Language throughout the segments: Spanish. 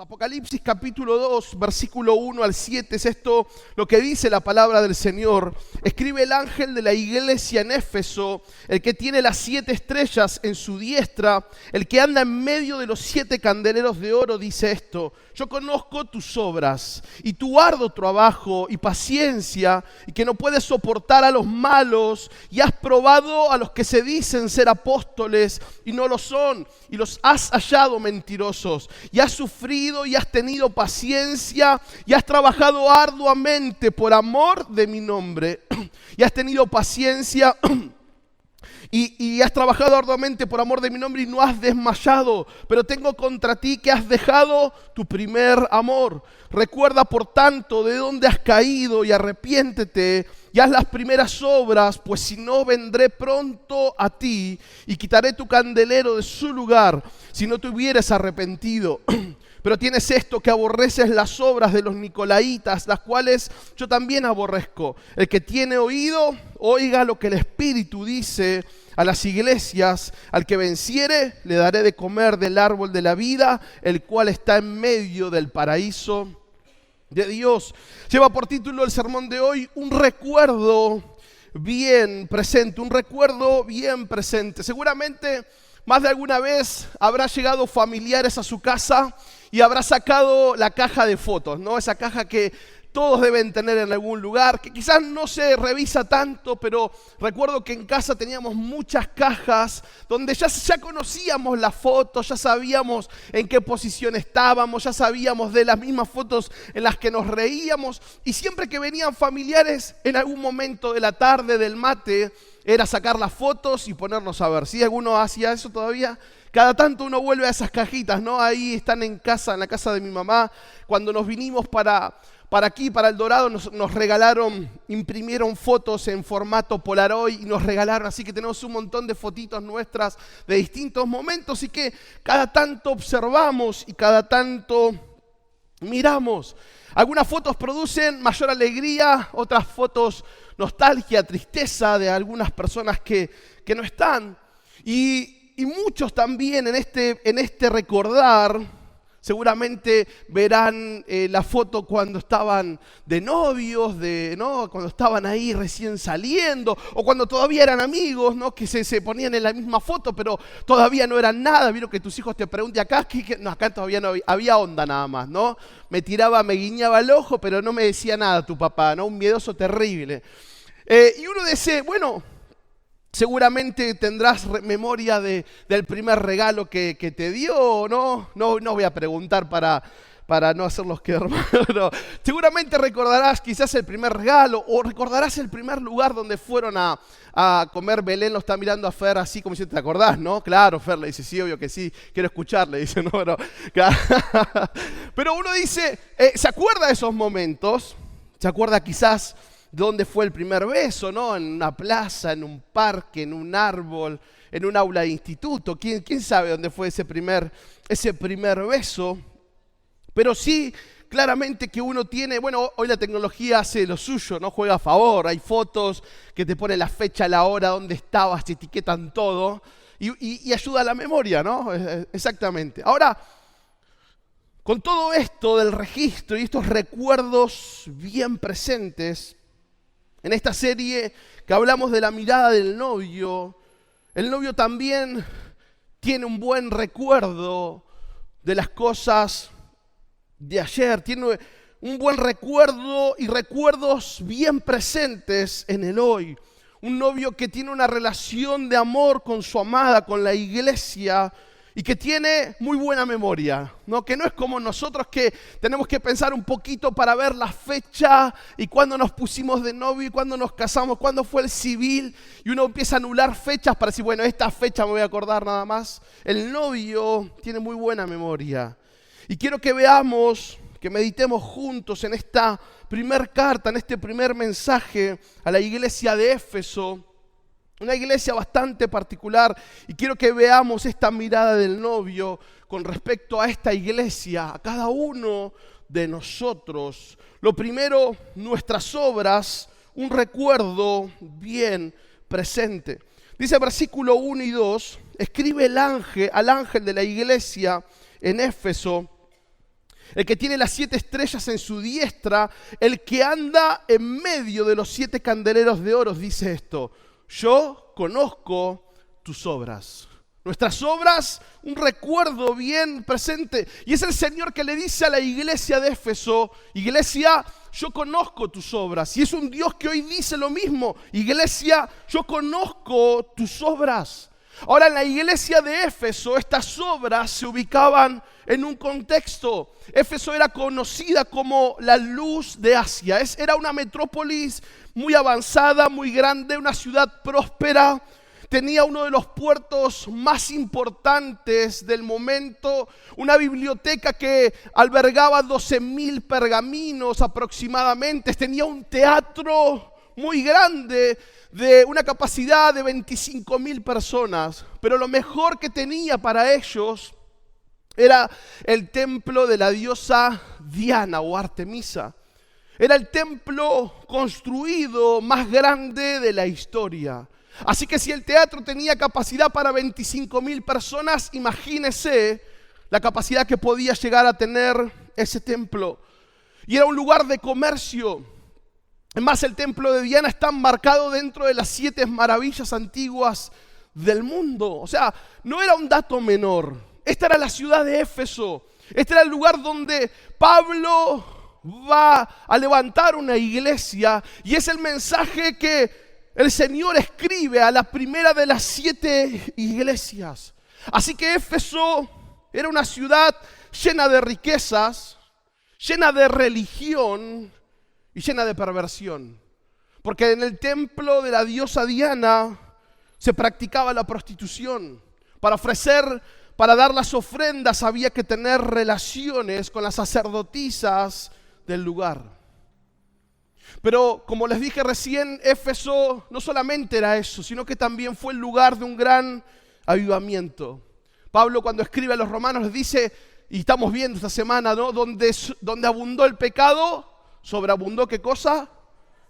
Apocalipsis capítulo 2, versículo 1 al 7, es esto lo que dice la palabra del Señor. Escribe el ángel de la iglesia en Éfeso, el que tiene las 7 estrellas en su diestra, el que anda en medio de los 7 candeleros de oro, dice esto: yo conozco tus obras y tu arduo trabajo y paciencia, y que no puedes soportar a los malos, y has probado a los que se dicen ser apóstoles y no lo son, y los has hallado mentirosos, y has sufrido y has tenido paciencia y has trabajado arduamente por amor de mi nombre y has tenido paciencia y has trabajado arduamente por amor de mi nombre y no has desmayado, pero tengo contra ti que has dejado tu primer amor. Recuerda por tanto de dónde has caído y arrepiéntete y haz las primeras obras, pues si no vendré pronto a ti y quitaré tu candelero de su lugar si no te hubieres arrepentido. Pero tienes esto, que aborreces las obras de los nicolaitas, las cuales yo también aborrezco. El que tiene oído, oiga lo que el Espíritu dice a las iglesias. Al que venciere, le daré de comer del árbol de la vida, el cual está en medio del paraíso de Dios. Lleva por título el sermón de hoy: un recuerdo bien presente, un recuerdo bien presente. Seguramente más de alguna vez habrá llegado familiares a su casa y habrá sacado la caja de fotos, ¿no? Esa caja que todos deben tener en algún lugar, que quizás no se revisa tanto, pero recuerdo que en casa teníamos muchas cajas donde ya conocíamos las fotos, ya sabíamos en qué posición estábamos, ya sabíamos de las mismas fotos en las que nos reíamos, y siempre que venían familiares en algún momento de la tarde del mate, era sacar las fotos y ponernos a ver. ¿Sí? ¿Alguno hacía eso todavía? Cada tanto uno vuelve a esas cajitas, ¿no? Ahí están en casa, en la casa de mi mamá. Cuando nos vinimos para aquí, para El Dorado, nos regalaron, imprimieron fotos en formato Polaroid y nos regalaron, así que tenemos un montón de fotitos nuestras de distintos momentos y que cada tanto observamos y cada tanto miramos. Algunas fotos producen mayor alegría, otras fotos nostalgia, tristeza de algunas personas que no están. Y muchos también en este recordar, seguramente verán la foto cuando estaban de novios, ¿no? Cuando estaban ahí recién saliendo, o cuando todavía eran amigos, ¿no? Que se ponían en la misma foto, pero todavía no eran nada. Vieron que tus hijos te pregunten acá, no, acá todavía no había onda nada más, ¿no? Me guiñaba el ojo, pero no me decía nada tu papá, ¿no? Un miedoso terrible. Y uno dice, bueno, seguramente tendrás memoria del primer regalo que te dio, ¿no? No voy a preguntar para no hacerlos quedar mal. No. Seguramente recordarás quizás el primer regalo, o recordarás el primer lugar donde fueron a comer. Belén lo está mirando a Fer así como si te acordás, ¿no? Claro, Fer le dice, sí, obvio que sí, quiero escucharle, dice, no. Pero uno dice, ¿se acuerda de esos momentos? ¿Se acuerda quizás dónde fue el primer beso, ¿no? En una plaza, en un parque, en un árbol, en un aula de instituto. ¿Quién sabe dónde fue ese primer beso? Pero sí, claramente que uno tiene, bueno, hoy la tecnología hace lo suyo, ¿no? Juega a favor. Hay fotos que te ponen la fecha, la hora, dónde estabas, te etiquetan todo y ayuda a la memoria, ¿no? Exactamente. Ahora, con todo esto del registro y estos recuerdos bien presentes, en esta serie que hablamos de la mirada del novio, el novio también tiene un buen recuerdo de las cosas de ayer, tiene un buen recuerdo y recuerdos bien presentes en el hoy. Un novio que tiene una relación de amor con su amada, con la iglesia, y que tiene muy buena memoria, ¿no? Que no es como nosotros, que tenemos que pensar un poquito para ver la fecha y cuándo nos pusimos de novio y cuándo nos casamos, cuándo fue el civil, y uno empieza a anular fechas para decir, bueno, esta fecha me voy a acordar nada más. El novio tiene muy buena memoria. Y quiero que veamos, que meditemos juntos en esta primer carta, en este primer mensaje a la iglesia de Éfeso. Una iglesia bastante particular, y quiero que veamos esta mirada del novio con respecto a esta iglesia, a cada uno de nosotros. Lo primero, nuestras obras, un recuerdo bien presente. Dice versículo 1 y 2, escribe al ángel de la iglesia en Éfeso, el que tiene las 7 estrellas en su diestra, el que anda en medio de los 7 candeleros de oro, dice esto: yo conozco tus obras. Nuestras obras, un recuerdo bien presente. Y es el Señor que le dice a la iglesia de Éfeso: iglesia, yo conozco tus obras. Y es un Dios que hoy dice lo mismo: iglesia, yo conozco tus obras. Ahora, en la iglesia de Éfeso, estas obras se ubicaban en un contexto. Éfeso era conocida como la luz de Asia. Era una metrópolis muy avanzada, muy grande, una ciudad próspera. Tenía uno de los puertos más importantes del momento, una biblioteca que albergaba 12,000 pergaminos aproximadamente. Tenía un teatro muy grande de una capacidad de 25,000 personas. Pero lo mejor que tenía para ellos era el templo de la diosa Diana o Artemisa. Era el templo construido más grande de la historia. Así que si el teatro tenía capacidad para 25,000 personas, imagínese la capacidad que podía llegar a tener ese templo. Y era un lugar de comercio. Además, el templo de Diana está marcado dentro de las 7 maravillas antiguas del mundo. O sea, no era un dato menor. Esta era la ciudad de Éfeso. Este era el lugar donde Pablo va a levantar una iglesia. Y es el mensaje que el Señor escribe a la primera de las 7 iglesias. Así que Éfeso era una ciudad llena de riquezas, llena de religión y llena de perversión. Porque en el templo de la diosa Diana se practicaba la prostitución. Para dar las ofrendas había que tener relaciones con las sacerdotisas del lugar. Pero como les dije recién, Éfeso no solamente era eso, sino que también fue el lugar de un gran avivamiento. Pablo, cuando escribe a los romanos, les dice, y estamos viendo esta semana, ¿no?, donde abundó el pecado, sobreabundó ¿qué cosa?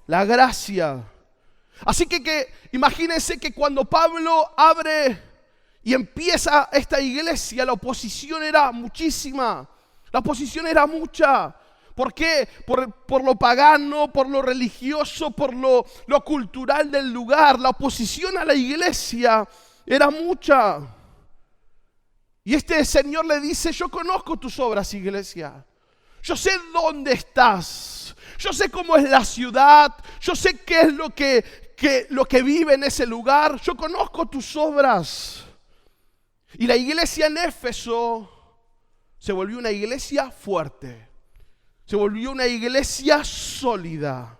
La gracia. Así que imagínense que cuando Pablo abre y empieza esta iglesia, la oposición era muchísima, la oposición era mucha. ¿Por qué? Por lo pagano, por lo religioso, por lo cultural del lugar. La oposición a la iglesia era mucha. Y este Señor le dice: yo conozco tus obras, iglesia. Yo sé dónde estás. Yo sé cómo es la ciudad. Yo sé qué es lo que vive en ese lugar. Yo conozco tus obras. Y la iglesia en Éfeso se volvió una iglesia fuerte. Se volvió una iglesia sólida,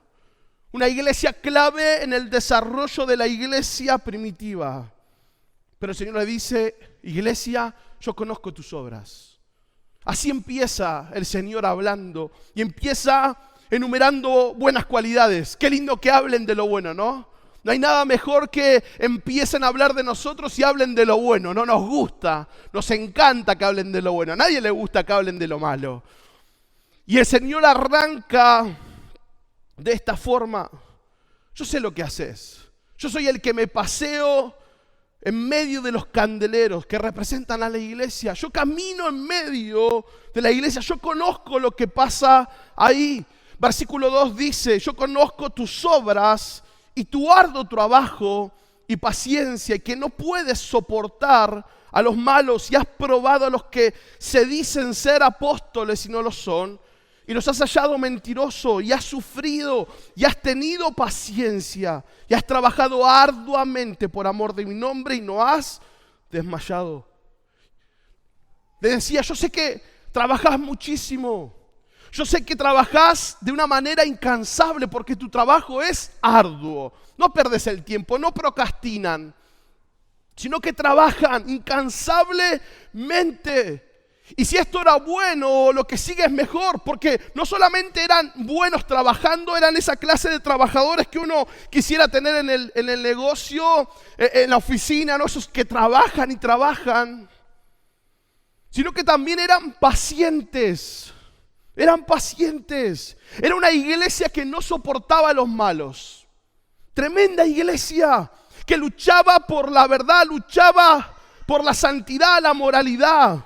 una iglesia clave en el desarrollo de la iglesia primitiva. Pero el Señor le dice: iglesia, yo conozco tus obras. Así empieza el Señor hablando y empieza enumerando buenas cualidades. Qué lindo que hablen de lo bueno, ¿no? No hay nada mejor que empiecen a hablar de nosotros y hablen de lo bueno. No nos gusta, nos encanta que hablen de lo bueno. A nadie le gusta que hablen de lo malo. Y el Señor arranca de esta forma: yo sé lo que haces. Yo soy el que me paseo en medio de los candeleros que representan a la iglesia. Yo camino en medio de la iglesia. Yo conozco lo que pasa ahí. Versículo 2 dice: yo conozco tus obras y tu arduo trabajo y paciencia, y que no puedes soportar a los malos, y has probado a los que se dicen ser apóstoles y no lo son, y los has hallado mentiroso, y has sufrido, y has tenido paciencia, y has trabajado arduamente por amor de mi nombre, y no has desmayado. Le decía: yo sé que trabajas muchísimo, yo sé que trabajas de una manera incansable, porque tu trabajo es arduo. No perdes el tiempo, no procrastinan, sino que trabajan incansablemente. Y si esto era bueno, lo que sigue es mejor, porque no solamente eran buenos trabajando, eran esa clase de trabajadores que uno quisiera tener en el negocio, en la oficina, ¿no? Esos que trabajan y trabajan, sino que también eran pacientes. Eran pacientes. Era una iglesia que no soportaba a los malos. Tremenda iglesia que luchaba por la verdad, luchaba por la santidad, la moralidad.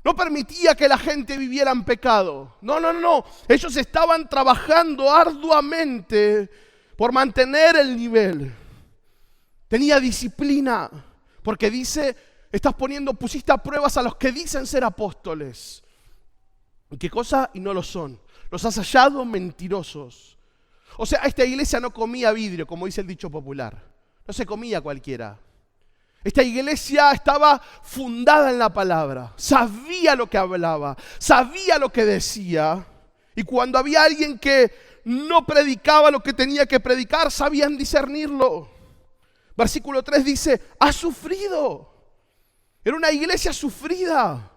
No permitía que la gente viviera en pecado. No. Ellos estaban trabajando arduamente por mantener el nivel. Tenía disciplina. Porque dice, pusiste a pruebas a los que dicen ser apóstoles. ¿Y qué cosa? Y no lo son. Los has hallado mentirosos. O sea, esta iglesia no comía vidrio, como dice el dicho popular. No se comía cualquiera. Esta iglesia estaba fundada en la palabra, sabía lo que hablaba, sabía lo que decía. Y cuando había alguien que no predicaba lo que tenía que predicar, sabían discernirlo. Versículo 3 dice, ha sufrido. Era una iglesia sufrida.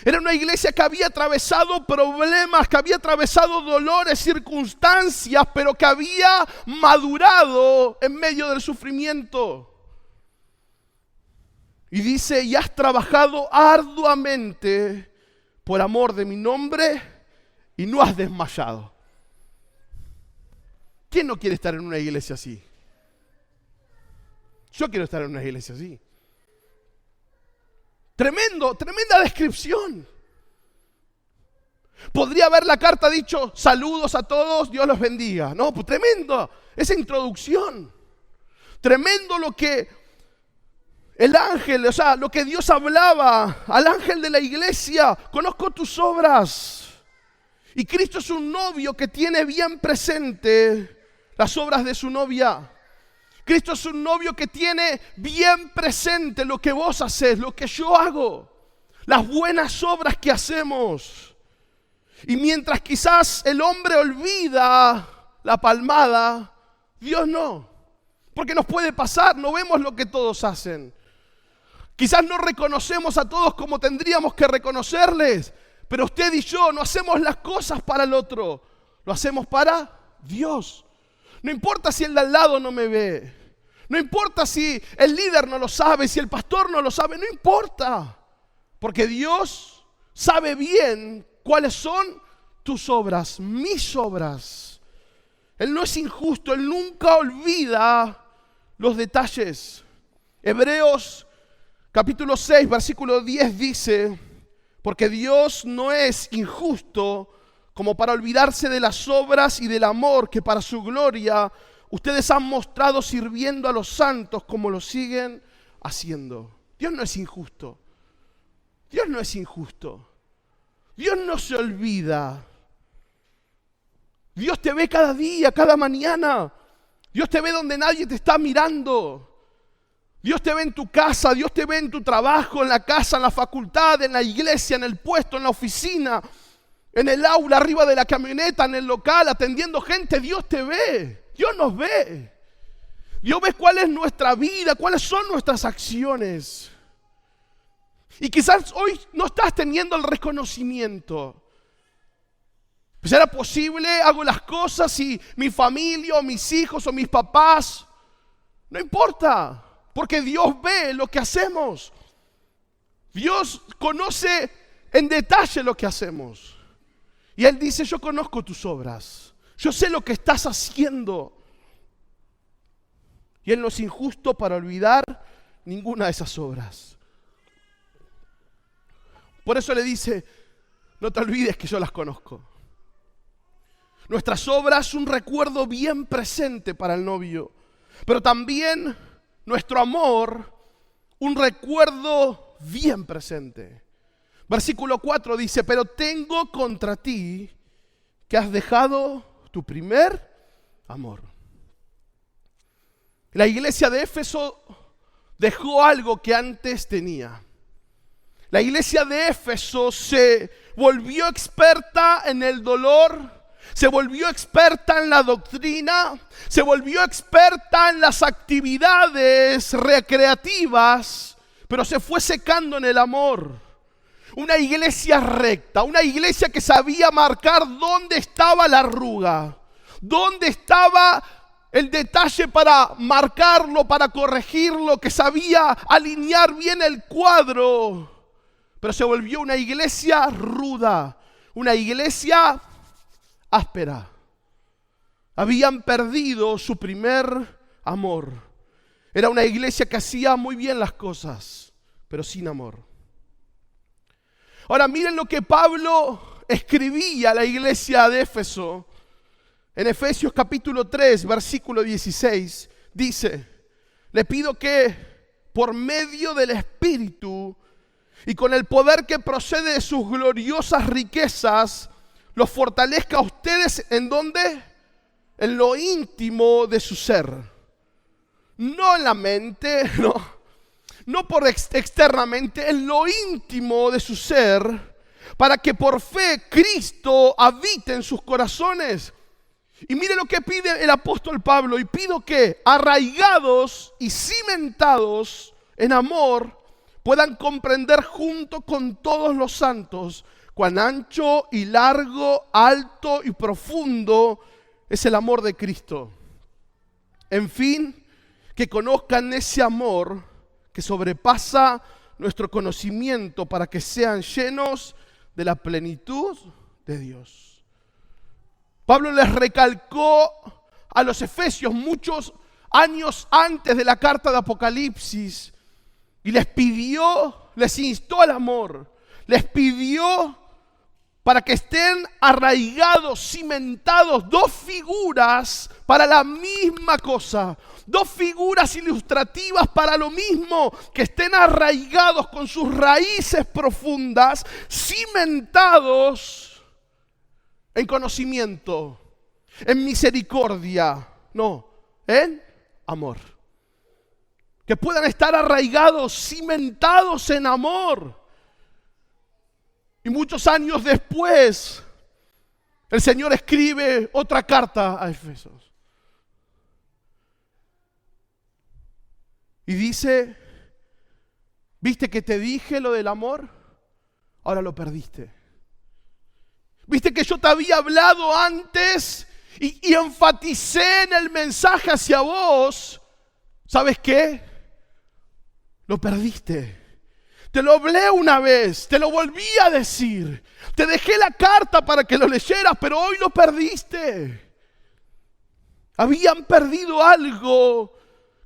Era una iglesia que había atravesado problemas, que había atravesado dolores, circunstancias, pero que había madurado en medio del sufrimiento. Y dice, y has trabajado arduamente por amor de mi nombre y no has desmayado. ¿Quién no quiere estar en una iglesia así? Yo quiero estar en una iglesia así. Tremenda descripción. Podría haber la carta dicho, saludos a todos, Dios los bendiga. No, pues tremendo, esa introducción. Tremendo lo que el ángel, o sea, lo que Dios hablaba al ángel de la iglesia. Conozco tus obras. Y Cristo es un novio que tiene bien presente las obras de su novia. Cristo es un novio que tiene bien presente lo que vos hacés, lo que yo hago, las buenas obras que hacemos. Y mientras quizás el hombre olvida la palmada, Dios no. Porque nos puede pasar, no vemos lo que todos hacen. Quizás no reconocemos a todos como tendríamos que reconocerles, pero usted y yo no hacemos las cosas para el otro, lo hacemos para Dios. No importa si el de al lado no me ve, no importa si el líder no lo sabe, si el pastor no lo sabe, no importa, porque Dios sabe bien cuáles son tus obras, mis obras. Él no es injusto, Él nunca olvida los detalles. Hebreos capítulo 6, versículo 10 dice, porque Dios no es injusto como para olvidarse de las obras y del amor que para su gloria ustedes han mostrado sirviendo a los santos como lo siguen haciendo. Dios no es injusto. Dios no es injusto. Dios no se olvida. Dios te ve cada día, cada mañana. Dios te ve donde nadie te está mirando. Dios te ve en tu casa, Dios te ve en tu trabajo, en la casa, en la facultad, en la iglesia, en el puesto, en la oficina, en el aula, arriba de la camioneta, en el local, atendiendo gente. Dios te ve, Dios nos ve. Dios ve cuál es nuestra vida, cuáles son nuestras acciones. Y quizás hoy no estás teniendo el reconocimiento. ¿Será posible? Hago las cosas y mi familia o mis hijos o mis papás, no importa. Porque Dios ve lo que hacemos. Dios conoce en detalle lo que hacemos. Y Él dice, yo conozco tus obras. Yo sé lo que estás haciendo. Y Él no es injusto para olvidar ninguna de esas obras. Por eso le dice, no te olvides que yo las conozco. Nuestras obras, un recuerdo bien presente para el novio. Pero también nuestro amor, un recuerdo bien presente. Versículo 4 dice, pero tengo contra ti que has dejado tu primer amor. La iglesia de Éfeso dejó algo que antes tenía. La iglesia de Éfeso se volvió experta en el dolor, se volvió experta en la doctrina, se volvió experta en las actividades recreativas, pero se fue secando en el amor. Una iglesia recta, una iglesia que sabía marcar dónde estaba la arruga, dónde estaba el detalle para marcarlo, para corregirlo, que sabía alinear bien el cuadro, pero se volvió una iglesia ruda, una iglesia áspera. Habían perdido su primer amor. Era una iglesia que hacía muy bien las cosas, pero sin amor. Ahora miren lo que Pablo escribía a la iglesia de Éfeso. En Efesios capítulo 3, versículo 16, dice: le pido que por medio del Espíritu y con el poder que procede de sus gloriosas riquezas, los fortalezca a ustedes ¿en dónde? En lo íntimo de su ser. No en la mente, no por externamente, en lo íntimo de su ser, para que por fe Cristo habite en sus corazones. Y mire lo que pide el apóstol Pablo: y pido que, arraigados y cimentados en amor, puedan comprender junto con todos los santos cuán ancho y largo, alto y profundo es el amor de Cristo. En fin, que conozcan ese amor que sobrepasa nuestro conocimiento, para que sean llenos de la plenitud de Dios. Pablo les recalcó a los efesios muchos años antes de la carta de Apocalipsis y les pidió, les instó al amor, les pidió para que estén arraigados, cimentados, dos figuras para la misma cosa, dos figuras ilustrativas para lo mismo, que estén arraigados con sus raíces profundas, cimentados en conocimiento, en misericordia, en amor. Que puedan estar arraigados, cimentados en amor. Y muchos años después, el Señor escribe otra carta a Efesios. Y dice: ¿viste que te dije lo del amor? Ahora lo perdiste. ¿Viste que yo te había hablado antes y enfaticé en el mensaje hacia vos? ¿Sabes qué? Lo perdiste. Te lo hablé una vez, te lo volví a decir. Te dejé la carta para que lo leyeras, pero hoy lo perdiste. Habían perdido algo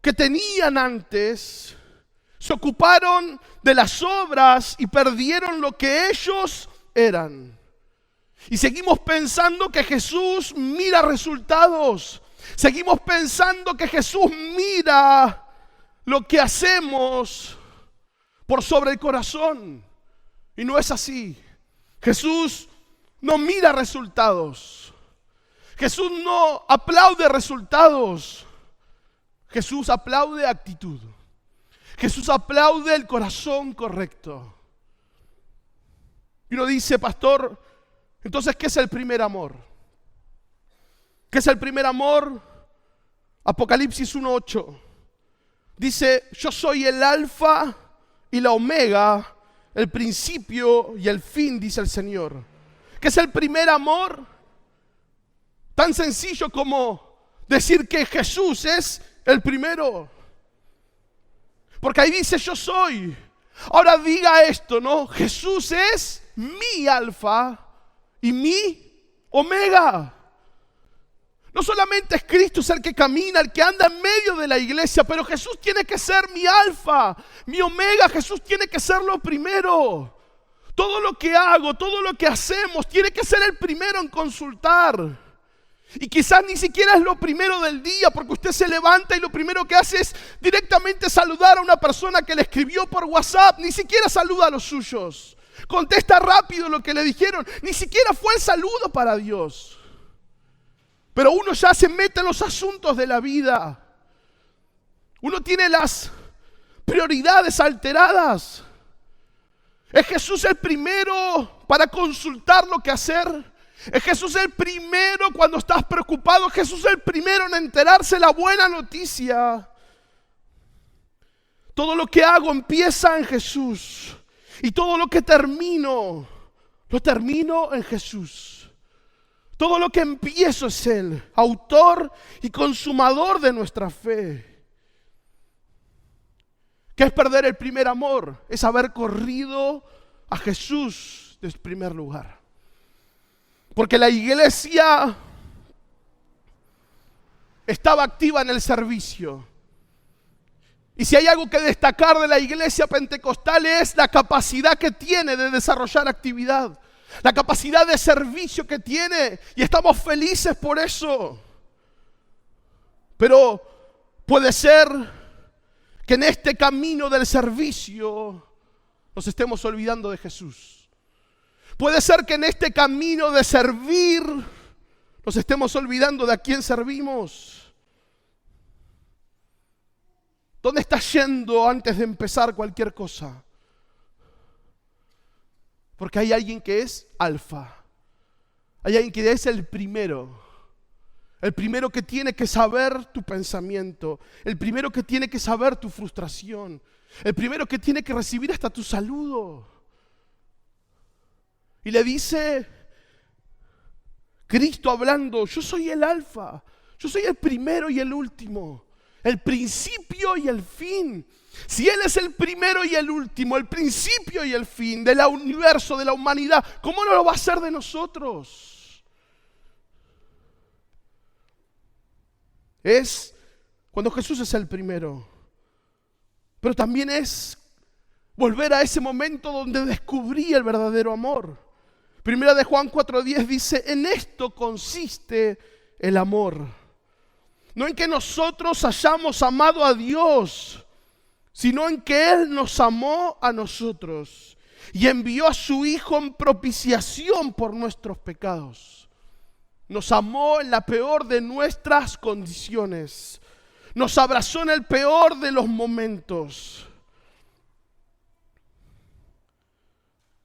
que tenían antes. Se ocuparon de las obras y perdieron lo que ellos eran. Y seguimos pensando que Jesús mira resultados. Seguimos pensando que Jesús mira lo que hacemos por sobre el corazón. Y no es así. Jesús no mira resultados. Jesús no aplaude resultados. Jesús aplaude actitud. Jesús aplaude el corazón correcto. Y uno dice: pastor, entonces, ¿qué es el primer amor? ¿Qué es el primer amor? Apocalipsis 1:8. Dice: yo soy el alfa y la omega, el principio y el fin, dice el Señor. ¿Qué es el primer amor? Tan sencillo como decir que Jesús es el primero. Porque ahí dice: yo soy. Ahora diga esto, Jesús es mi alfa y mi omega. No solamente es Cristo es el que camina, el que anda en medio de la iglesia, pero Jesús tiene que ser mi alfa, mi omega. Jesús tiene que ser lo primero. Todo lo que hago, todo lo que hacemos, tiene que ser el primero en consultar. Y quizás ni siquiera es lo primero del día, porque usted se levanta y lo primero que hace es directamente saludar a una persona que le escribió por WhatsApp. Ni siquiera saluda a los suyos. Contesta rápido lo que le dijeron. Ni siquiera fue el saludo para Dios. Pero uno ya se mete en los asuntos de la vida. Uno tiene las prioridades alteradas. ¿Es Jesús el primero para consultar lo que hacer? ¿Es Jesús el primero cuando estás preocupado? ¿Es Jesús el primero en enterarse la buena noticia? Todo lo que hago empieza en Jesús. Y todo lo que termino, lo termino en Jesús. Todo lo que empiezo es Él, autor y consumador de nuestra fe. ¿Qué es perder el primer amor? Es haber corrido a Jesús desde el primer lugar. Porque la iglesia estaba activa en el servicio. Y si hay algo que destacar de la iglesia pentecostal es la capacidad que tiene de desarrollar actividad, la capacidad de servicio que tiene, y estamos felices por eso. Pero puede ser que en este camino del servicio nos estemos olvidando de Jesús. Puede ser que en este camino de servir nos estemos olvidando de a quién servimos. ¿Dónde estás yendo antes de empezar cualquier cosa? Porque hay alguien que es alfa. Hay alguien que es el primero. El primero que tiene que saber tu pensamiento. El primero que tiene que saber tu frustración. El primero que tiene que recibir hasta tu saludo. Y le dice Cristo hablando: yo soy el alfa. Yo soy el primero y el último. El principio y el fin. Si Él es el primero y el último, el principio y el fin del universo, de la humanidad, ¿cómo no lo va a hacer de nosotros? Es cuando Jesús es el primero. Pero también es volver a ese momento donde descubrí el verdadero amor. Primera de Juan 4:10 dice: en esto consiste el amor. No en que nosotros hayamos amado a Dios, sino en que Él nos amó a nosotros y envió a su Hijo en propiciación por nuestros pecados. Nos amó en la peor de nuestras condiciones. Nos abrazó en el peor de los momentos.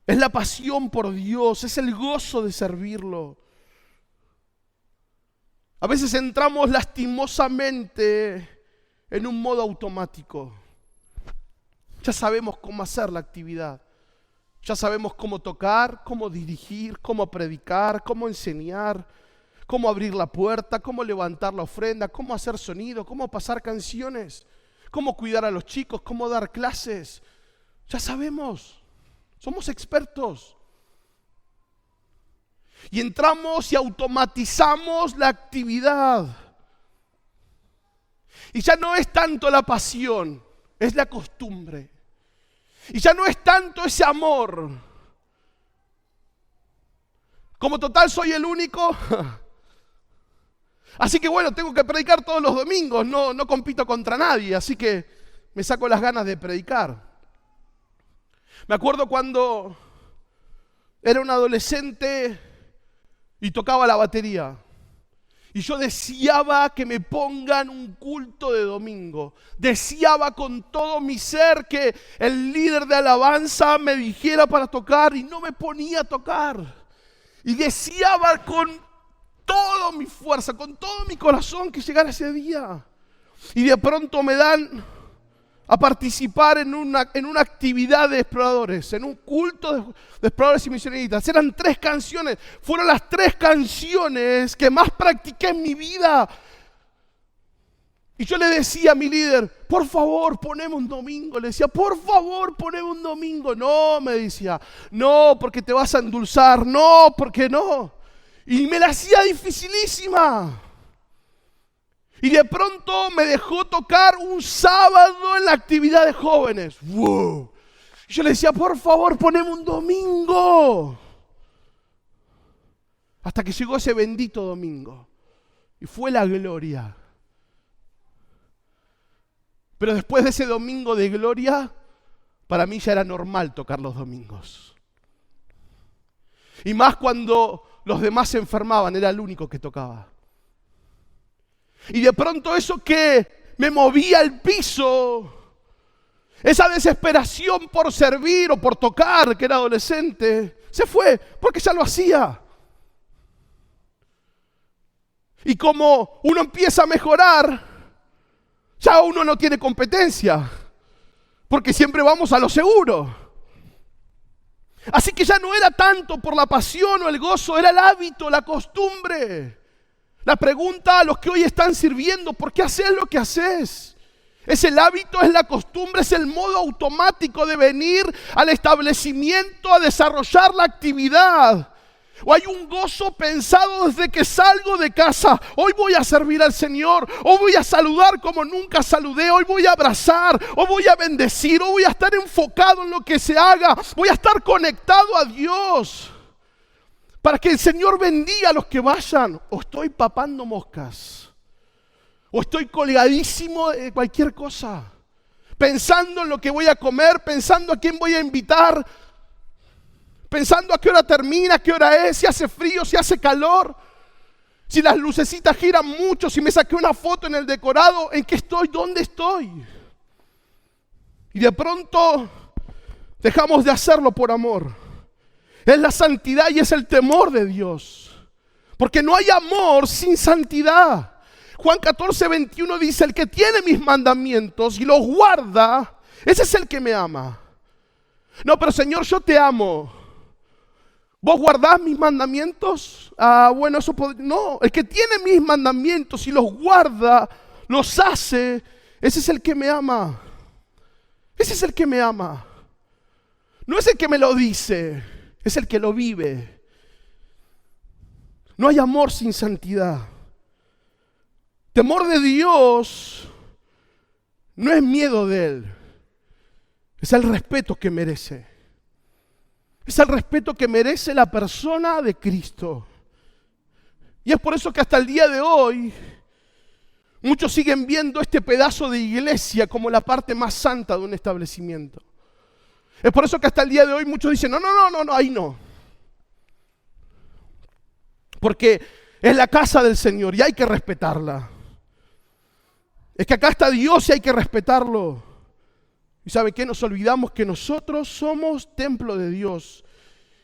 Es la pasión por Dios, es el gozo de servirlo. A veces entramos lastimosamente en un modo automático. Ya sabemos cómo hacer la actividad. Ya sabemos cómo tocar, cómo dirigir, cómo predicar, cómo enseñar, cómo abrir la puerta, cómo levantar la ofrenda, cómo hacer sonido, cómo pasar canciones, cómo cuidar a los chicos, cómo dar clases. Ya sabemos, somos expertos. Y entramos y automatizamos la actividad. Y ya no es tanto la pasión, es la costumbre. Y ya no es tanto ese amor. Como total soy el único, así que bueno, tengo que predicar todos los domingos. No compito contra nadie, así que me saco las ganas de predicar. Me acuerdo cuando era un adolescente y tocaba la batería. Y yo deseaba que me pongan un culto de domingo. Deseaba con todo mi ser que el líder de alabanza me dijera para tocar y no me ponía a tocar. Y deseaba con toda mi fuerza, con todo mi corazón que llegara ese día. Y de pronto me dan a participar en una actividad de exploradores, en un culto de exploradores y misioneristas. Eran 3 canciones, fueron las 3 canciones que más practiqué en mi vida. Y yo le decía a mi líder: por favor, poneme un domingo. Le decía: por favor, poneme un domingo. No, me decía, no, porque te vas a endulzar. No, porque no. Y me la hacía dificilísima. Y de pronto me dejó tocar un sábado en la actividad de jóvenes. ¡Wow! Y yo le decía: por favor, poneme un domingo. Hasta que llegó ese bendito domingo. Y fue la gloria. Pero después de ese domingo de gloria, para mí ya era normal tocar los domingos. Y más cuando los demás se enfermaban, era el único que tocaba. Y de pronto eso que me movía al piso, esa desesperación por servir o por tocar, que era adolescente, se fue porque ya lo hacía. Y como uno empieza a mejorar, ya uno no tiene competencia, porque siempre vamos a lo seguro. Así que ya no era tanto por la pasión o el gozo, era el hábito, la costumbre. La pregunta a los que hoy están sirviendo: ¿por qué haces lo que haces? Es el hábito, es la costumbre, es el modo automático de venir al establecimiento a desarrollar la actividad. O hay un gozo pensado desde que salgo de casa. Hoy voy a servir al Señor. Hoy voy a saludar como nunca saludé. Hoy voy a abrazar. Hoy voy a bendecir. Hoy voy a estar enfocado en lo que se haga. Voy a estar conectado a Dios. Para que el Señor bendiga a los que vayan. O estoy papando moscas. O estoy colgadísimo de cualquier cosa. Pensando en lo que voy a comer. Pensando a quién voy a invitar. Pensando a qué hora termina, a qué hora es, si hace frío, si hace calor, si las lucecitas giran mucho, si me saqué una foto en el decorado, en qué estoy, dónde estoy. Y de pronto dejamos de hacerlo por amor. Es la santidad y es el temor de Dios. Porque no hay amor sin santidad. Juan 14:21 dice, el que tiene mis mandamientos y los guarda, ese es el que me ama. No, pero Señor, yo te amo. ¿Vos guardás mis mandamientos? Bueno, eso podría... No, el que tiene mis mandamientos y los guarda, los hace, ese es el que me ama. Ese es el que me ama. No es el que me lo dice, es el que lo vive. No hay amor sin santidad. Temor de Dios no es miedo de Él, es el respeto que merece. Es el respeto que merece la persona de Cristo. Y es por eso que hasta el día de hoy muchos siguen viendo este pedazo de iglesia como la parte más santa de un establecimiento. Es por eso que hasta el día de hoy muchos dicen, no, ahí no. Porque es la casa del Señor y hay que respetarla. Es que acá está Dios y hay que respetarlo. ¿Y sabe qué? Nos olvidamos que nosotros somos templo de Dios.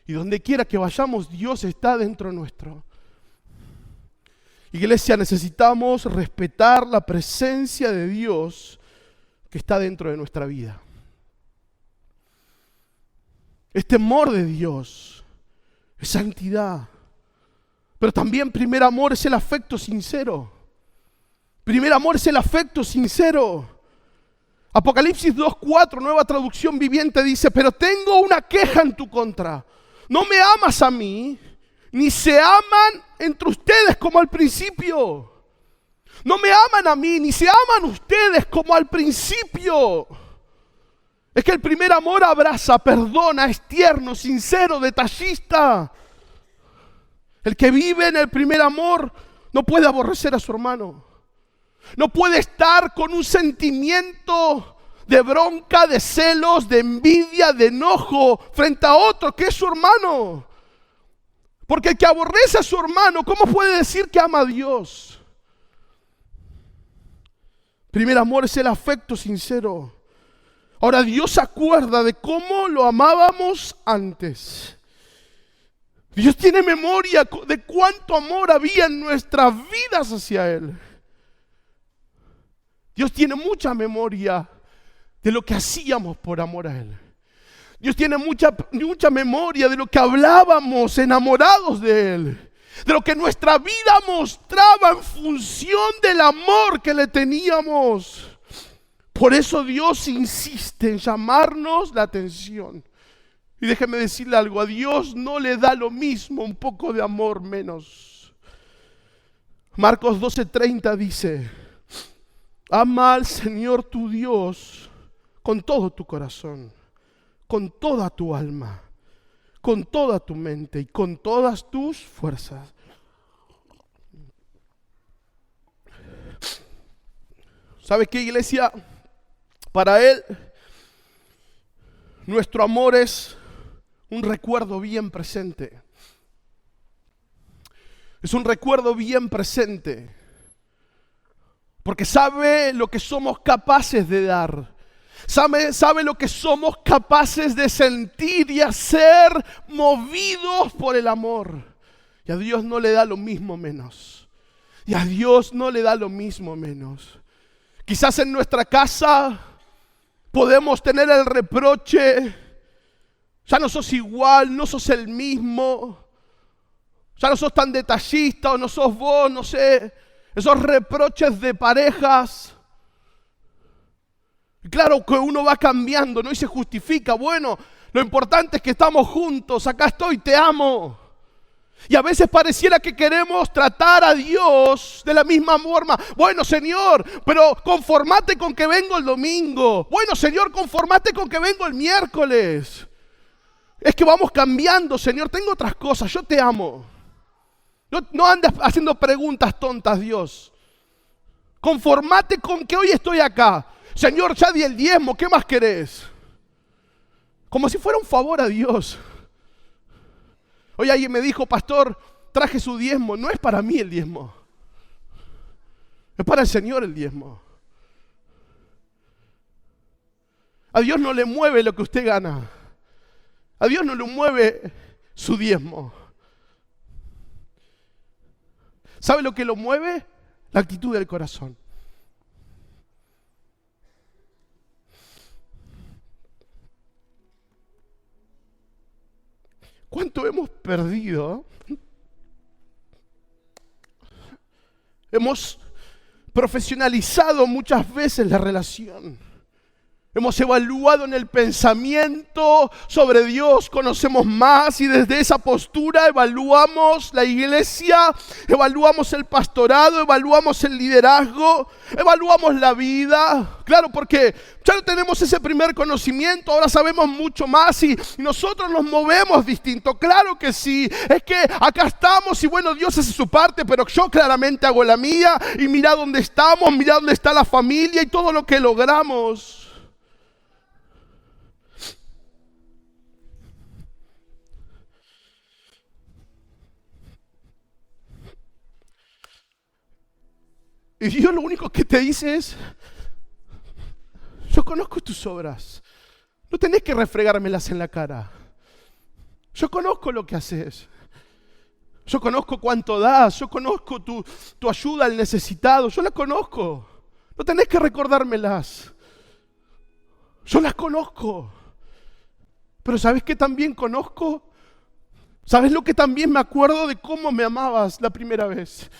Y donde quiera que vayamos, Dios está dentro nuestro. Iglesia, necesitamos respetar la presencia de Dios que está dentro de nuestra vida. Es temor de Dios, es santidad. Pero también primer amor es el afecto sincero. Primer amor es el afecto sincero. Apocalipsis 2:4, nueva traducción viviente, dice, pero tengo una queja en tu contra. No me amas a mí, ni se aman entre ustedes como al principio. No me aman a mí, ni se aman ustedes como al principio. Es que el primer amor abraza, perdona, es tierno, sincero, detallista. El que vive en el primer amor no puede aborrecer a su hermano. No puede estar con un sentimiento de bronca, de celos, de envidia, de enojo frente a otro que es su hermano. Porque el que aborrece a su hermano, ¿cómo puede decir que ama a Dios? Primer amor es el afecto sincero. Ahora Dios se acuerda de cómo lo amábamos antes. Dios tiene memoria de cuánto amor había en nuestras vidas hacia Él. Dios tiene mucha memoria de lo que hacíamos por amor a Él. Dios tiene mucha memoria de lo que hablábamos enamorados de Él. De lo que nuestra vida mostraba en función del amor que le teníamos. Por eso Dios insiste en llamarnos la atención. Y déjeme decirle algo, a Dios no le da lo mismo un poco de amor menos. Marcos 12:30 dice, ama al Señor tu Dios con todo tu corazón, con toda tu alma, con toda tu mente y con todas tus fuerzas. ¿Sabe qué, iglesia? Para Él, nuestro amor es un recuerdo bien presente. Es un recuerdo bien presente. Porque sabe lo que somos capaces de dar. Sabe lo que somos capaces de sentir y hacer movidos por el amor. Y a Dios no le da lo mismo menos. Y a Dios no le da lo mismo menos. Quizás en nuestra casa podemos tener el reproche, ya no sos igual, no sos el mismo, ya no sos tan detallista o no sos vos, no sé, esos reproches de parejas. Claro que uno va cambiando, ¿no? Y se justifica, bueno, lo importante es que estamos juntos, acá estoy, te amo. Y a veces pareciera que queremos tratar a Dios de la misma forma. Bueno, Señor, pero conformate con que vengo el domingo. Bueno, Señor, conformate con que vengo el miércoles. Es que vamos cambiando, Señor. Tengo otras cosas. Yo te amo. No andes haciendo preguntas tontas, Dios. Conformate con que hoy estoy acá. Señor, ya di el diezmo. ¿Qué más querés? Como si fuera un favor a Dios. Hoy alguien me dijo, pastor, traje su diezmo. No es para mí el diezmo. Es para el Señor el diezmo. A Dios no le mueve lo que usted gana. A Dios no le mueve su diezmo. ¿Sabe lo que lo mueve? La actitud del corazón. ¿Cuánto hemos perdido? Hemos profesionalizado muchas veces la relación. Hemos evaluado en el pensamiento sobre Dios, conocemos más y desde esa postura evaluamos la iglesia, evaluamos el pastorado, evaluamos el liderazgo, evaluamos la vida. Claro, porque ya no tenemos ese primer conocimiento, ahora sabemos mucho más y nosotros nos movemos distinto. Claro que sí, es que acá estamos y bueno, Dios hace su parte, pero yo claramente hago la mía y mira dónde estamos, mira dónde está la familia y todo lo que logramos. Y Dios lo único que te dice es, yo conozco tus obras, no tenés que refregármelas en la cara. Yo conozco lo que haces, yo conozco cuánto das, yo conozco tu ayuda al necesitado, yo la conozco. No tenés que recordármelas, yo las conozco. Pero ¿sabes qué también conozco? ¿Sabes lo que también me acuerdo? De cómo me amabas la primera vez.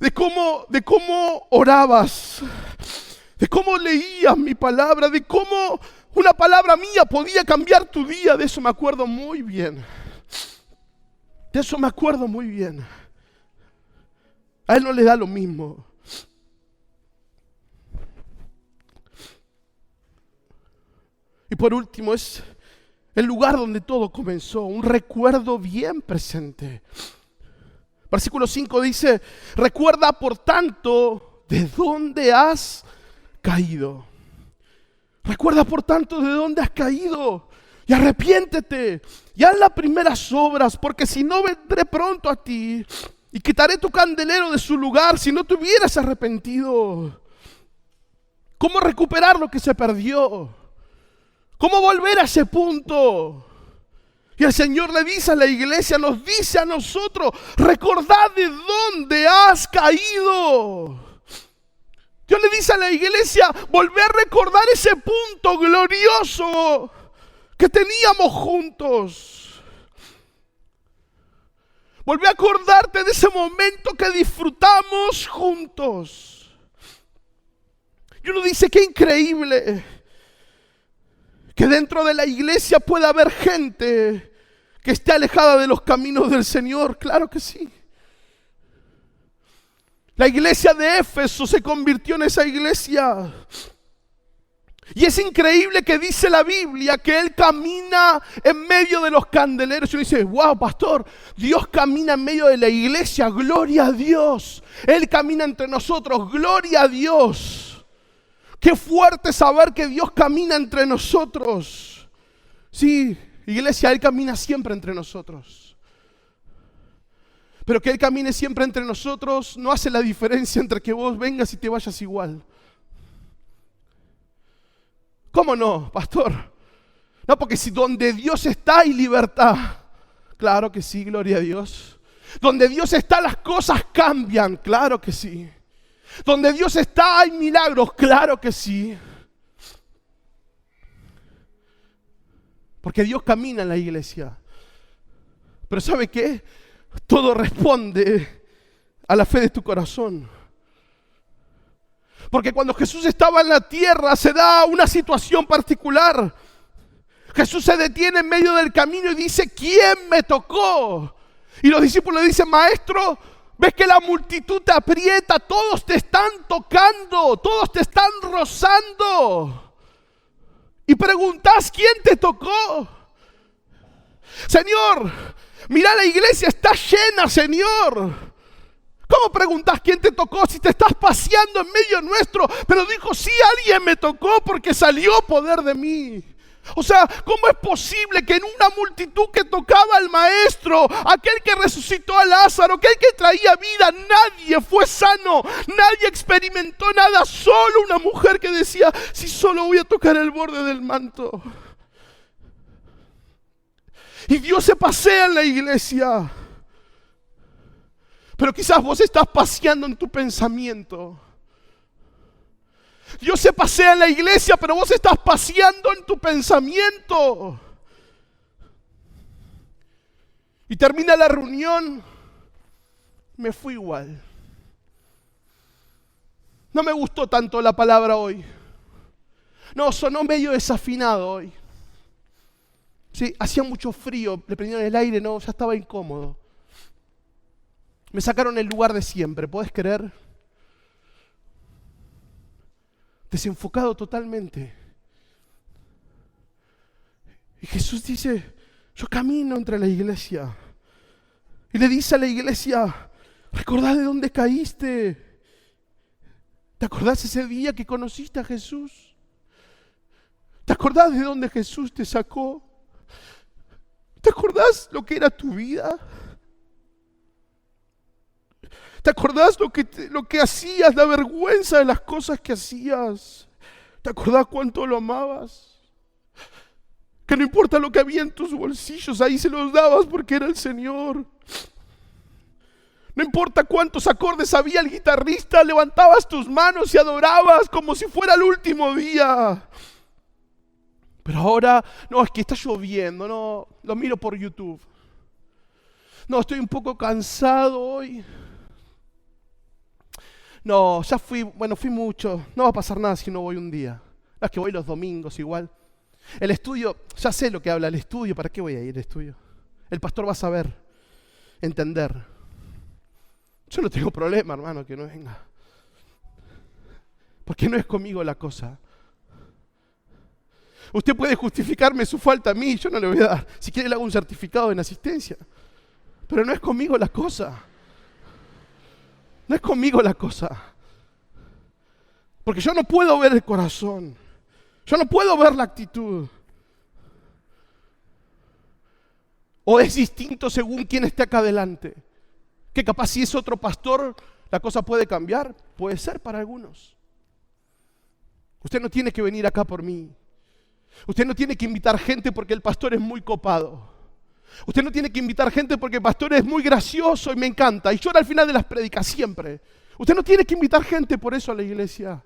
De cómo orabas, de cómo leías mi palabra, de cómo una palabra mía podía cambiar tu día. De eso me acuerdo muy bien. De eso me acuerdo muy bien. A Él no le da lo mismo. Y por último es el lugar donde todo comenzó, un recuerdo bien presente. Versículo 5 dice, recuerda por tanto de dónde has caído. Recuerda por tanto de dónde has caído y arrepiéntete y haz las primeras obras, porque si no vendré pronto a ti y quitaré tu candelero de su lugar si no te hubieras arrepentido. ¿Cómo recuperar lo que se perdió? ¿Cómo volver a ese punto? Y el Señor le dice a la iglesia, nos dice a nosotros, recordad de dónde has caído. Dios le dice a la iglesia, volver a recordar ese punto glorioso que teníamos juntos. Volver a acordarte de ese momento que disfrutamos juntos. Y uno dice, qué increíble que dentro de la iglesia pueda haber gente que esté alejada de los caminos del Señor. Claro que sí. La iglesia de Éfeso se convirtió en esa iglesia. Y es increíble que dice la Biblia que Él camina en medio de los candeleros. Y uno dice, wow, pastor, Dios camina en medio de la iglesia. Gloria a Dios. Él camina entre nosotros. Gloria a Dios. Qué fuerte saber que Dios camina entre nosotros. Sí, iglesia, Él camina siempre entre nosotros. Pero que Él camine siempre entre nosotros no hace la diferencia entre que vos vengas y te vayas igual. ¿Cómo no, pastor? No, porque si donde Dios está hay libertad. Claro que sí, gloria a Dios. Donde Dios está las cosas cambian. Claro que sí. Donde Dios está hay milagros, claro que sí. Porque Dios camina en la iglesia. Pero ¿sabe qué? Todo responde a la fe de tu corazón. Porque cuando Jesús estaba en la tierra se da una situación particular. Jesús se detiene en medio del camino y dice, ¿quién me tocó? Y los discípulos le dicen: maestro, ves que la multitud te aprieta, todos te están tocando, todos te están rozando. Y preguntás: ¿quién te tocó? Señor, mira, la iglesia está llena, Señor. ¿Cómo preguntás quién te tocó si te estás paseando en medio nuestro? Pero dijo: sí, alguien me tocó porque salió poder de mí. O sea, ¿cómo es posible que en una multitud que tocaba al maestro, aquel que resucitó a Lázaro, aquel que traía vida, nadie fue sano, nadie experimentó nada? Solo una mujer que decía: si solo voy a tocar el borde del manto. Y Dios se pasea en la iglesia. Pero quizás vos estás paseando en tu pensamiento. Dios se pasea en la iglesia, pero vos estás paseando en tu pensamiento. Y termina la reunión, me fui igual. No me gustó tanto la palabra hoy. No, sonó medio desafinado hoy. Sí, hacía mucho frío, le prendieron el aire, no, ya estaba incómodo. Me sacaron el lugar de siempre, ¿podés creer? Desenfocado totalmente. Y Jesús dice: yo camino entre la iglesia. Y le dice a la iglesia: ¿recordás de dónde caíste? ¿Te acordás ese día que conociste a Jesús? ¿Te acordás de dónde Jesús te sacó? ¿Te acordás lo que era tu vida? ¿Te acordás lo que hacías, la vergüenza de las cosas que hacías? ¿Te acordás cuánto lo amabas? Que no importa lo que había en tus bolsillos, ahí se los dabas porque era el Señor. No importa cuántos acordes había el guitarrista, levantabas tus manos y adorabas como si fuera el último día. Pero ahora, no, es que está lloviendo, no, lo miro por YouTube. No, estoy un poco cansado hoy. No, ya fui mucho. No va a pasar nada si no voy un día. No, es que voy los domingos igual. El estudio, ya sé lo que habla el estudio, ¿para qué voy a ir al estudio? El pastor va a saber, entender. Yo no tengo problema, hermano, que no venga. Porque no es conmigo la cosa. Usted puede justificarme su falta a mí, yo no le voy a dar. Si quiere le hago un certificado en asistencia. Pero no es conmigo la cosa. No es conmigo la cosa. Porque yo no puedo ver el corazón. Yo no puedo ver la actitud. O es distinto según quién esté acá adelante. Que capaz si es otro pastor, la cosa puede cambiar. Puede ser para algunos. Usted no tiene que venir acá por mí. Usted no tiene que invitar gente porque el pastor es muy copado. Usted no tiene que invitar gente porque el pastor es muy gracioso y me encanta y llora al final de las prédicas siempre. Usted no tiene que invitar gente por eso a la iglesia.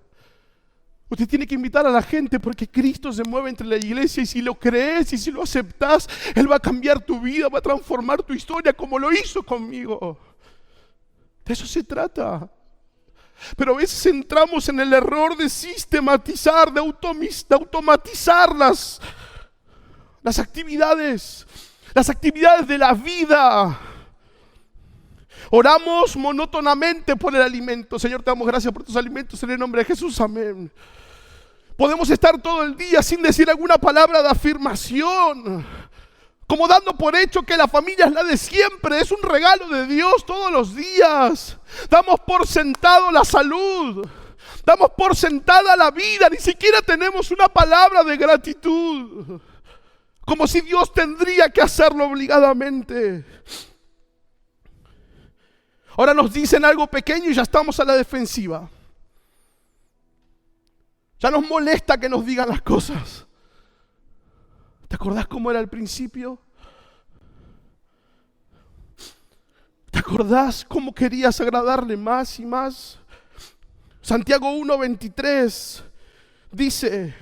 Usted tiene que invitar a la gente porque Cristo se mueve entre la iglesia y si lo crees y si lo aceptas, Él va a cambiar tu vida, va a transformar tu historia como lo hizo conmigo. De eso se trata. Pero a veces entramos en el error de sistematizar, de automatizar las actividades de la vida. Oramos monótonamente por el alimento. Señor, te damos gracias por tus alimentos en el nombre de Jesús, amén. Podemos estar todo el día sin decir alguna palabra de afirmación, como dando por hecho que la familia es la de siempre, es un regalo de Dios todos los días. Damos por sentado la salud, damos por sentada la vida, ni siquiera tenemos una palabra de gratitud, como si Dios tendría que hacerlo obligadamente. Ahora nos dicen algo pequeño y ya estamos a la defensiva. Ya nos molesta que nos digan las cosas. ¿Te acordás cómo era al principio? ¿Te acordás cómo querías agradarle más y más? Santiago 1:23 dice: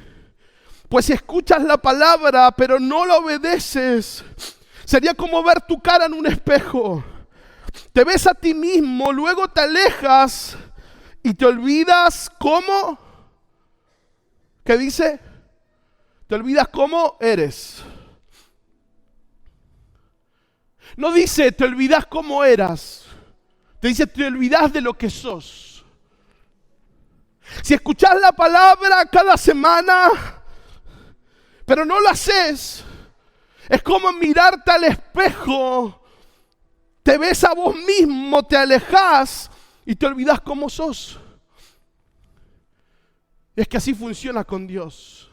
pues si escuchas la palabra pero no la obedeces, sería como ver tu cara en un espejo. Te ves a ti mismo, luego te alejas y te olvidas cómo. ¿Qué dice? Te olvidas cómo eres. No dice te olvidás cómo eras. Te dice te olvidás de lo que sos. Si escuchás la palabra cada semana, pero no lo haces, es como mirarte al espejo. Te ves a vos mismo, te alejás y te olvidás cómo sos. Es que así funciona con Dios.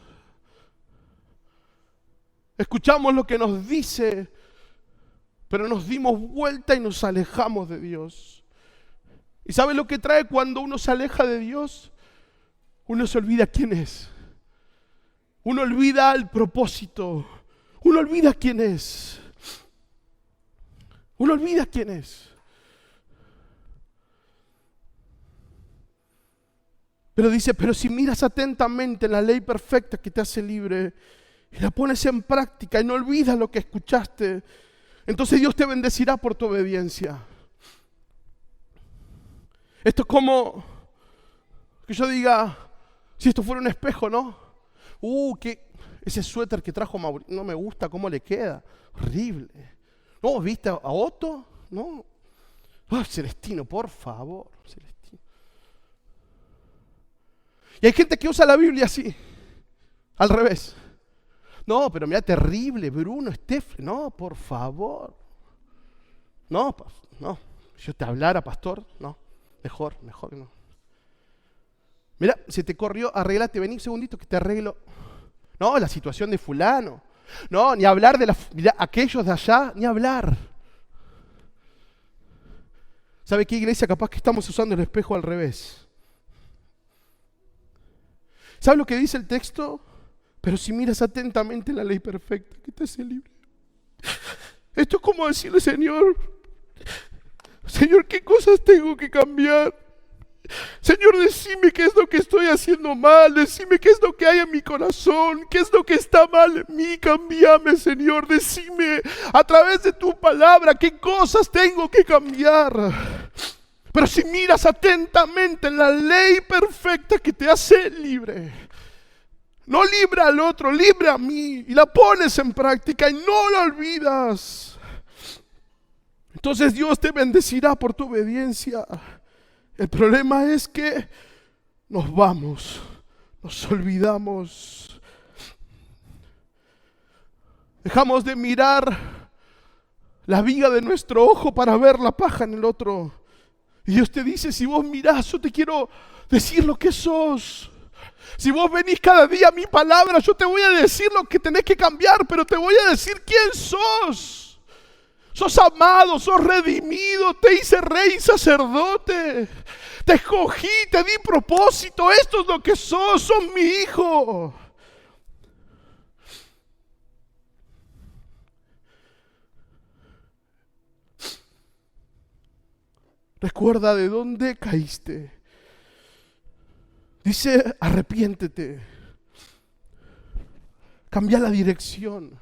Escuchamos lo que nos dice, pero nos dimos vuelta y nos alejamos de Dios. ¿Y sabe lo que trae cuando uno se aleja de Dios? Uno se olvida quién es. Uno olvida el propósito. Uno olvida quién es. Uno olvida quién es. Pero dice, pero si miras atentamente la ley perfecta que te hace libre y la pones en práctica y no olvidas lo que escuchaste, entonces Dios te bendecirá por tu obediencia. Esto es como que yo diga, si esto fuera un espejo, ¿no? Ese suéter que trajo Mauricio, no me gusta cómo le queda, horrible. ¿No viste a Otto? No. Oh, Celestino, por favor, Celestino. Y hay gente que usa la Biblia así, al revés. No, pero mira, terrible, Bruno, Steph. No, por favor. No. Si yo te hablara, pastor, no. Mejor no. Mira, se te corrió, arreglate, vení un segundito que te arreglo. No, la situación de fulano. No, ni hablar de mirá, aquellos de allá, ni hablar. ¿Sabe qué, iglesia? Capaz que estamos usando el espejo al revés. ¿Sabe lo que dice el texto? Pero si miras atentamente la ley perfecta que te hace libre. Esto es como decirle, Señor, ¿qué cosas tengo que cambiar? Señor, decime qué es lo que estoy haciendo mal, decime qué es lo que hay en mi corazón, qué es lo que está mal en mí, cámbiame, Señor, decime a través de tu palabra qué cosas tengo que cambiar. Pero si miras atentamente en la ley perfecta que te hace libre, no libre al otro, libre a mí, y la pones en práctica y no la olvidas, entonces Dios te bendecirá por tu obediencia. El problema es que nos vamos, nos olvidamos, dejamos de mirar la viga de nuestro ojo para ver la paja en el otro. Y Dios te dice, si vos mirás, yo te quiero decir lo que sos. Si vos venís cada día a mi palabra, yo te voy a decir lo que tenés que cambiar, pero te voy a decir quién sos. Sos amado, sos redimido, te hice rey y sacerdote. Te escogí, te di propósito, esto es lo que sos mi hijo. Recuerda de dónde caíste. Dice, arrepiéntete. Cambia la dirección.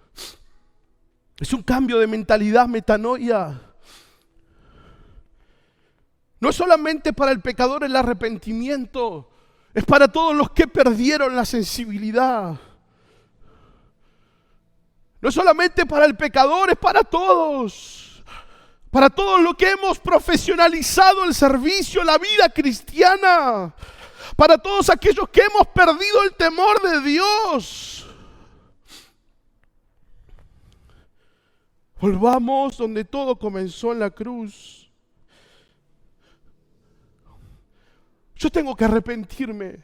Es un cambio de mentalidad, metanoia. No es solamente para el pecador el arrepentimiento, es para todos los que perdieron la sensibilidad. No es solamente para el pecador, es para todos. Para todos los que hemos profesionalizado el servicio, la vida cristiana. Para todos aquellos que hemos perdido el temor de Dios. Volvamos donde todo comenzó en la cruz. Yo tengo que arrepentirme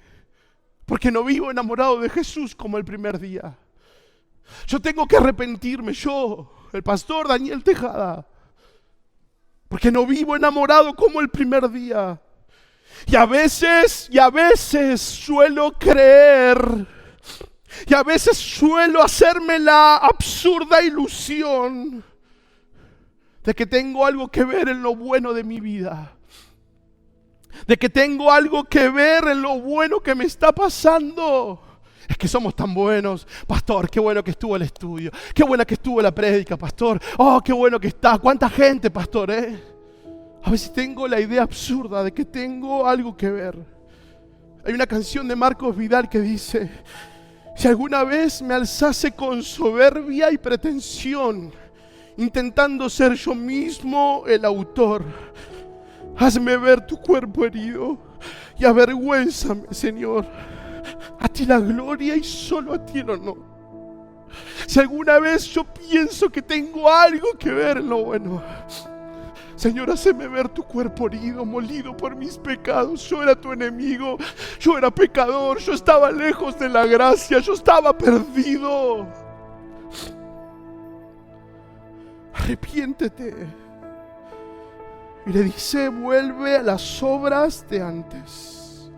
porque no vivo enamorado de Jesús como el primer día. Yo tengo que arrepentirme, yo, el pastor Daniel Tejada, porque no vivo enamorado como el primer día. Y a veces suelo creer, y a veces suelo hacerme la absurda ilusión de que tengo algo que ver en lo bueno de mi vida. De que tengo algo que ver en lo bueno que me está pasando. Es que somos tan buenos. Pastor, qué bueno que estuvo el estudio. Qué buena que estuvo la prédica, pastor. Oh, qué bueno que está. ¿Cuánta gente, pastor, A veces tengo la idea absurda de que tengo algo que ver. Hay una canción de Marcos Vidal que dice: si alguna vez me alzase con soberbia y pretensión intentando ser yo mismo el autor. Hazme ver tu cuerpo herido y avergüénzame, Señor. A ti la gloria y solo a ti el honor. Si alguna vez yo pienso que tengo algo que ver en lo bueno, Señor, hazme ver tu cuerpo herido, molido por mis pecados. Yo era tu enemigo, yo era pecador, yo estaba lejos de la gracia, yo estaba perdido. Arrepiéntete. Y le dice, vuelve a las obras de antes.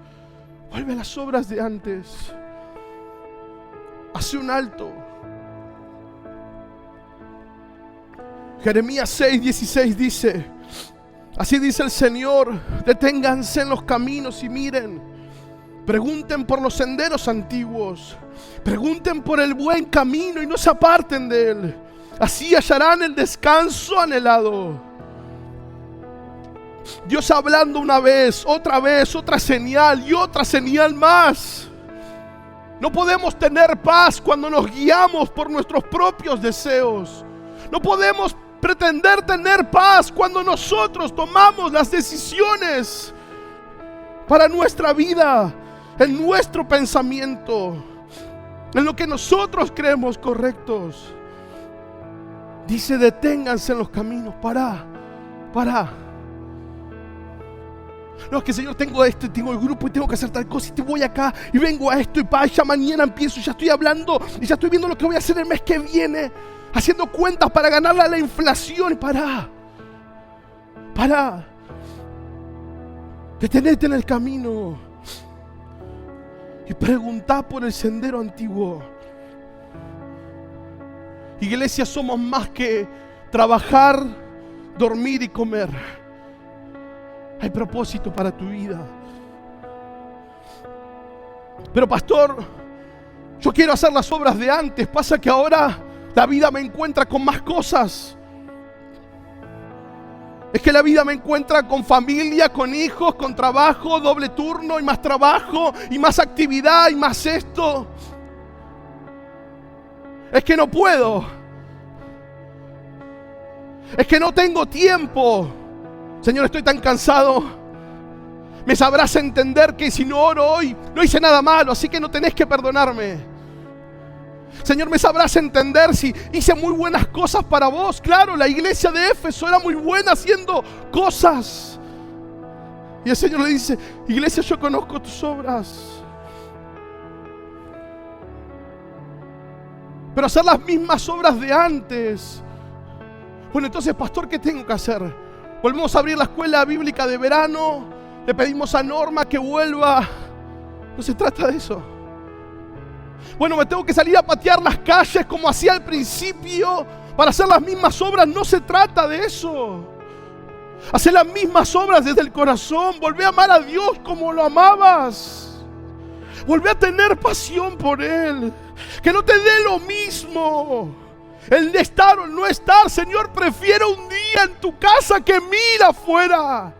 Vuelve a las obras de antes. Hace un alto. Jeremías 6:16 dice, así dice el Señor, deténganse en los caminos y miren. Pregunten por los senderos antiguos. Pregunten por el buen camino y no se aparten de él. Así hallarán el descanso anhelado. Dios hablando una vez, otra señal y otra señal más. No podemos tener paz cuando nos guiamos por nuestros propios deseos. No podemos pretender tener paz cuando nosotros tomamos las decisiones para nuestra vida, en nuestro pensamiento, en lo que nosotros creemos correctos. Dice, deténganse en los caminos, para. No, es que Señor, tengo esto, tengo el grupo y tengo que hacer tal cosa y te voy acá y vengo a esto y ya mañana empiezo, ya estoy hablando y ya estoy viendo lo que voy a hacer el mes que viene, haciendo cuentas para ganarle a la inflación. Y para. Detenete en el camino y preguntá por el sendero antiguo. Iglesia, somos más que trabajar, dormir y comer. Hay propósito para tu vida. Pero pastor, yo quiero hacer las obras de antes. Pasa que ahora la vida me encuentra con más cosas. Es que la vida me encuentra con familia, con hijos, con trabajo, doble turno y más trabajo y más actividad y más esto. Es que no puedo. Es que no tengo tiempo. Señor, estoy tan cansado. Me sabrás entender que si no oro hoy, no hice nada malo, así que no tenés que perdonarme. Señor, me sabrás entender si hice muy buenas cosas para vos. Claro, la iglesia de Éfeso era muy buena haciendo cosas. Y el Señor le dice, iglesia, yo conozco tus obras. Pero hacer las mismas obras de antes. Bueno, entonces, pastor, ¿qué tengo que hacer? Volvemos a abrir la escuela bíblica de verano. Le pedimos a Norma que vuelva. No se trata de eso. Bueno, me tengo que salir a patear las calles como hacía al principio para hacer las mismas obras. No se trata de eso. Hacer las mismas obras desde el corazón. Volvé a amar a Dios como lo amabas. Volvé a tener pasión por Él. Que no te dé lo mismo el de estar o no estar. Señor, prefiero un día en tu casa que 1000 afuera.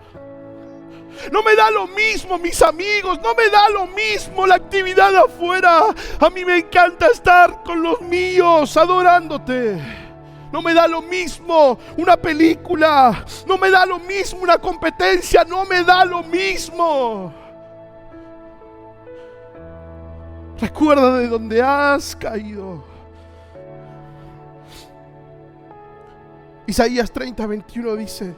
No me da lo mismo mis amigos, no me da lo mismo la actividad afuera. A mí me encanta estar con los míos adorándote. No me da lo mismo una película, no me da lo mismo una competencia, no me da lo mismo. Recuerda de dónde has caído. Isaías 30:21 dice,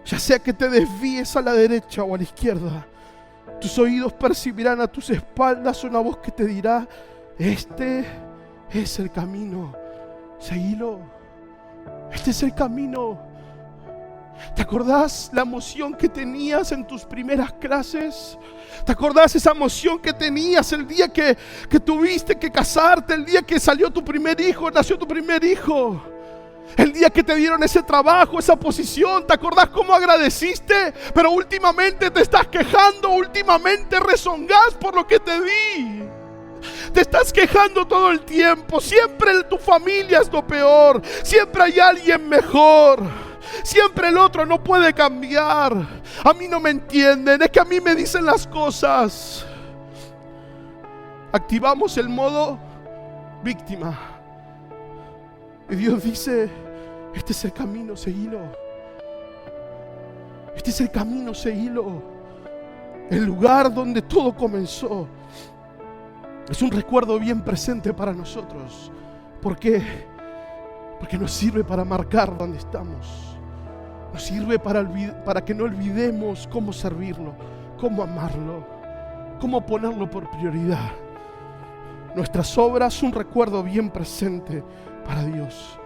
ya sea que te desvíes a la derecha o a la izquierda, tus oídos percibirán a tus espaldas una voz que te dirá, este es el camino, seguilo, este es el camino. ¿Te acordás la emoción que tenías en tus primeras clases? ¿Te acordás esa emoción que tenías el día que tuviste que casarte, el día que salió tu primer hijo, nació tu primer hijo? El día que te dieron ese trabajo, esa posición, ¿te acordás cómo agradeciste? Pero últimamente te estás quejando, últimamente rezongás por lo que te di. Te estás quejando todo el tiempo. Siempre tu familia es lo peor. Siempre hay alguien mejor. Siempre el otro no puede cambiar. A mí no me entienden, es que a mí me dicen las cosas. Activamos el modo víctima. Y Dios dice, Este es el camino, seguilo. Este es el camino, seguilo. El lugar donde todo comenzó es un recuerdo bien presente para nosotros. ¿Por qué? Porque nos sirve para marcar dónde estamos. Nos sirve para que no olvidemos cómo servirlo, cómo amarlo, cómo ponerlo por prioridad. Nuestras obras, un recuerdo bien presente para Dios.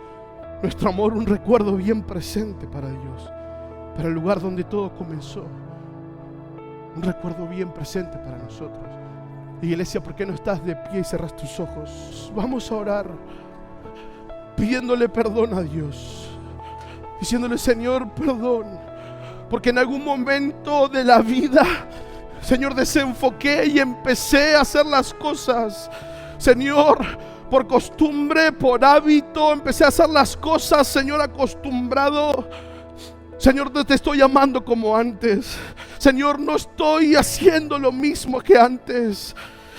Nuestro amor, un recuerdo bien presente para Dios. Para el lugar donde todo comenzó. Un recuerdo bien presente para nosotros. Iglesia, ¿por qué no estás de pie y cerras tus ojos? Vamos a orar pidiéndole perdón a Dios, diciéndole: Señor, perdón, porque en algún momento de la vida, Señor, desenfoqué y empecé a hacer las cosas, Señor, por costumbre, por hábito. Empecé a hacer las cosas, Señor, acostumbrado. Señor, no te estoy amando como antes. Señor, no estoy haciendo lo mismo que antes.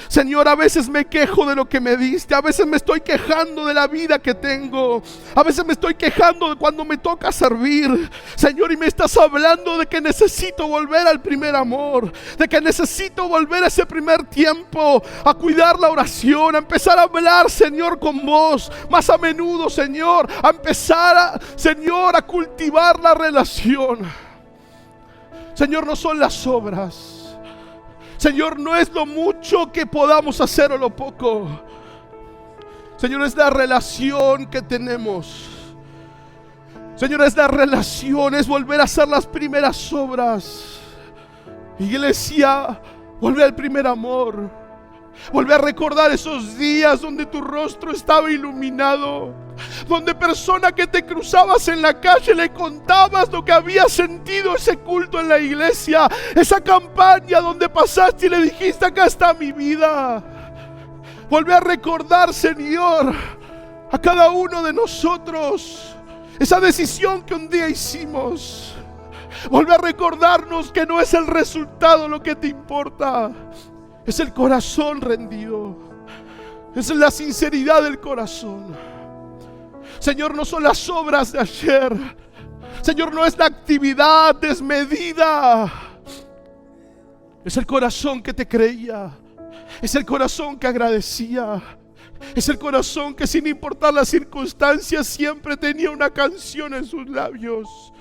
Señor, a veces me quejo de lo que me diste. A veces me estoy quejando de la vida que tengo. A veces me estoy quejando de cuando me toca servir. Señor, y me estás hablando de que necesito volver al primer amor. De que necesito volver a ese primer tiempo. A cuidar la oración. A empezar a hablar, Señor, con vos más a menudo, Señor. A empezar, Señor, a cultivar la relación. Señor, no son las obras. Señor, no es lo mucho que podamos hacer o lo poco. Señor, es la relación que tenemos. Señor, es la relación, es volver a hacer las primeras obras. Iglesia, volver al primer amor. Volver a recordar esos días donde tu rostro estaba iluminado, donde persona que te cruzabas en la calle le contabas lo que había sentido ese culto en la iglesia, esa campaña donde pasaste y le dijiste: acá está mi vida. Volver a recordar, Señor, a cada uno de nosotros esa decisión que un día hicimos. Volver a recordarnos que no es el resultado lo que te importa. Es el corazón rendido. Es la sinceridad del corazón. Señor, no son las obras de ayer. Señor, no es la actividad desmedida. Es el corazón que te creía. Es el corazón que agradecía. Es el corazón que, sin importar las circunstancias, siempre tenía una canción en sus labios.